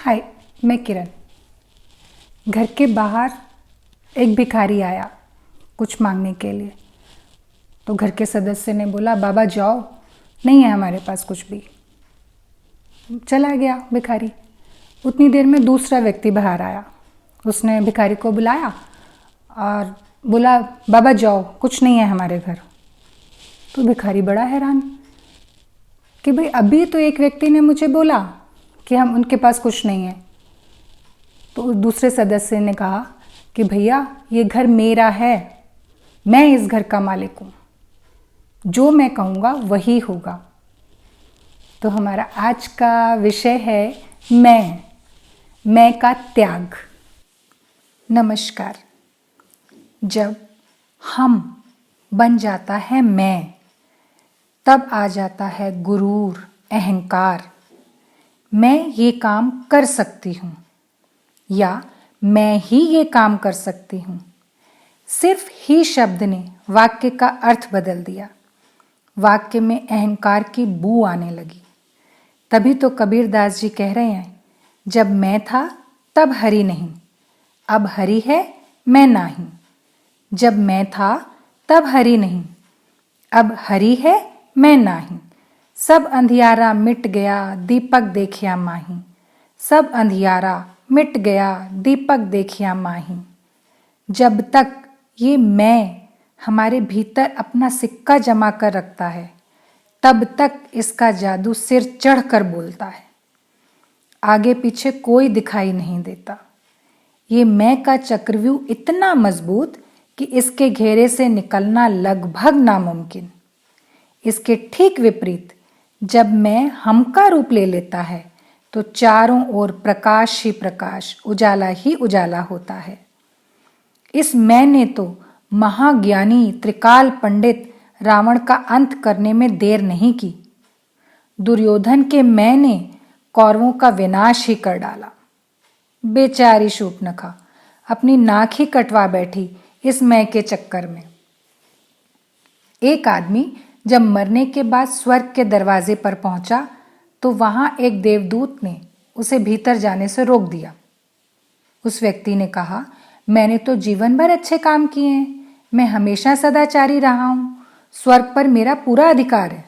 हाय, मैं किरण। घर के बाहर एक भिखारी आया कुछ मांगने के लिए। तो घर के सदस्य ने बोला, बाबा जाओ, नहीं है हमारे पास कुछ भी। चला गया भिखारी। उतनी देर में दूसरा व्यक्ति बाहर आया। उसने भिखारी को बुलाया और बोला, बाबा जाओ, कुछ नहीं है हमारे घर। तो भिखारी बड़ा हैरान कि भाई अभी तो एक व्यक्ति ने मुझे बोला कि हम उनके पास कुछ नहीं है। तो दूसरे सदस्य ने कहा कि भैया ये घर मेरा है, मैं इस घर का मालिक हूँ, जो मैं कहूँगा वही होगा। तो हमारा आज का विषय है मैं का त्याग। नमस्कार। जब हम बन जाता है मैं, तब आ जाता है गुरूर, अहंकार। मैं ये काम कर सकती हूँ या मैं ही ये काम कर सकती हूँ। सिर्फ ही शब्द ने वाक्य का अर्थ बदल दिया। वाक्य में अहंकार की बू आने लगी। तभी तो कबीरदास जी कह रहे हैं, जब मैं था तब हरि नहीं, अब हरि है मैं नाही। जब मैं था तब हरि नहीं, अब हरि है मैं नाही। सब अंधियारा मिट गया, दीपक देखिया माही। सब अंधियारा मिट गया, दीपक देखिया माही। जब तक ये मैं हमारे भीतर अपना सिक्का जमा कर रखता है, तब तक इसका जादू सिर चढ़ कर बोलता है। आगे पीछे कोई दिखाई नहीं देता। ये मैं का चक्रव्यूह इतना मजबूत कि इसके घेरे से निकलना लगभग नामुमकिन। इसके ठीक विपरीत जब मैं हम का रूप ले लेता है, तो चारों ओर प्रकाश ही प्रकाश, उजाला ही उजाला होता है। इस मैं ने तो महाज्ञानी त्रिकाल पंडित रावण का अंत करने में देर नहीं की। दुर्योधन के मैं ने कौरवों का विनाश ही कर डाला। बेचारी शूर्पणखा अपनी नाक ही कटवा बैठी इस मैं के चक्कर में। एक आदमी जब मरने के बाद स्वर्ग के दरवाजे पर पहुंचा, तो वहां एक देवदूत ने उसे भीतर जाने से रोक दिया। उस व्यक्ति ने कहा, मैंने तो जीवन भर अच्छे काम किए हैं, मैं हमेशा सदाचारी रहा हूं, स्वर्ग पर मेरा पूरा अधिकार है।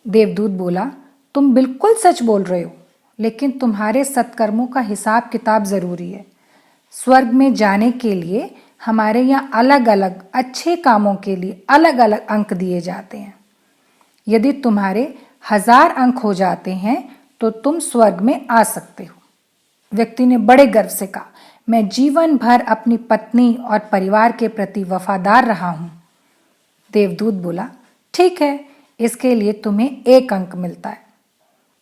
देवदूत बोला, तुम बिल्कुल सच बोल रहे हो, लेकिन तुम्हारे सत्कर्मों का हिसाब किताब जरूरी है। स्वर्ग में जाने के लिए हमारे यहाँ अलग अलग अच्छे कामों के लिए अलग अलग अंक दिए जाते हैं। यदि तुम्हारे 1000 अंक हो जाते हैं तो तुम स्वर्ग में आ सकते हो। व्यक्ति ने बड़े गर्व से कहा, मैं जीवन भर अपनी पत्नी और परिवार के प्रति वफादार रहा हूं। देवदूत बोला, ठीक है, इसके लिए तुम्हें 1 अंक मिलता है।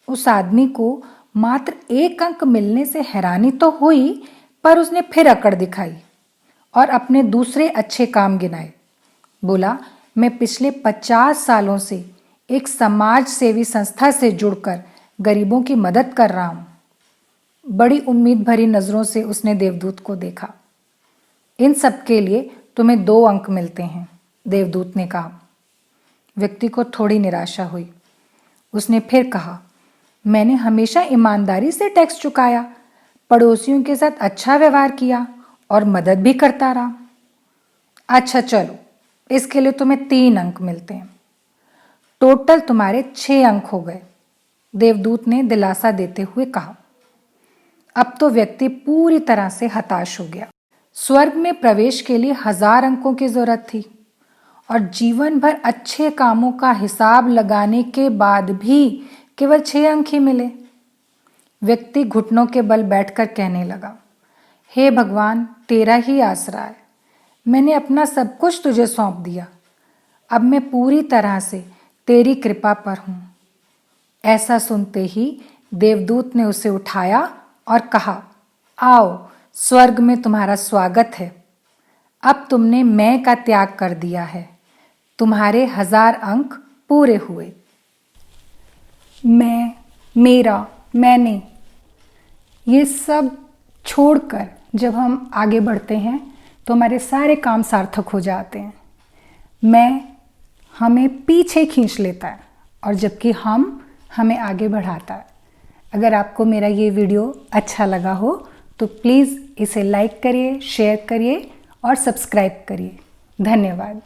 उस आदमी को मात्र 1 अंक मिलने से हैरानी तो हुई, पर उसने फिर अकड़ दिखाई और अपने दूसरे अच्छे काम गिनाए। बोला, मैं पिछले 50 सालों से एक समाज सेवी संस्था से जुड़कर गरीबों की मदद कर रहा हूं। बड़ी उम्मीद भरी नजरों से उसने देवदूत को देखा। इन सब के लिए तुम्हें 2 अंक मिलते हैं, देवदूत ने कहा। व्यक्ति को थोड़ी निराशा हुई। उसने फिर कहा, मैंने हमेशा ईमानदारी से टैक्स चुकाया, पड़ोसियों के साथ अच्छा व्यवहार किया और मदद भी करता रहा। अच्छा चलो, इसके लिए तुम्हें 3 अंक मिलते हैं। टोटल तुम्हारे 6 अंक हो गए, देवदूत ने दिलासा देते हुए कहा। अब तो व्यक्ति पूरी तरह से हताश हो गया। स्वर्ग में प्रवेश के लिए 1000 अंकों की जरूरत थी और जीवन भर अच्छे कामों का हिसाब लगाने के बाद भी केवल 6 अंक ही मिले। व्यक्ति घुटनों के बल बैठकर कहने लगा, हे भगवान, तेरा ही आसरा है। मैंने अपना सब कुछ तुझे सौंप दिया। अब मैं पूरी तरह से तेरी कृपा पर हूं। ऐसा सुनते ही देवदूत ने उसे उठाया और कहा, आओ, स्वर्ग में तुम्हारा स्वागत है। अब तुमने मैं का त्याग कर दिया है, तुम्हारे 1000 अंक पूरे हुए। मैं, मेरा, मैंने, ये सब छोड़कर जब हम आगे बढ़ते हैं तो हमारे सारे काम सार्थक हो जाते हैं। मैं हमें पीछे खींच लेता है और जबकि हम हमें आगे बढ़ाता है। अगर आपको मेरा ये वीडियो अच्छा लगा हो तो प्लीज़ इसे लाइक करिए, शेयर करिए और सब्सक्राइब करिए। धन्यवाद।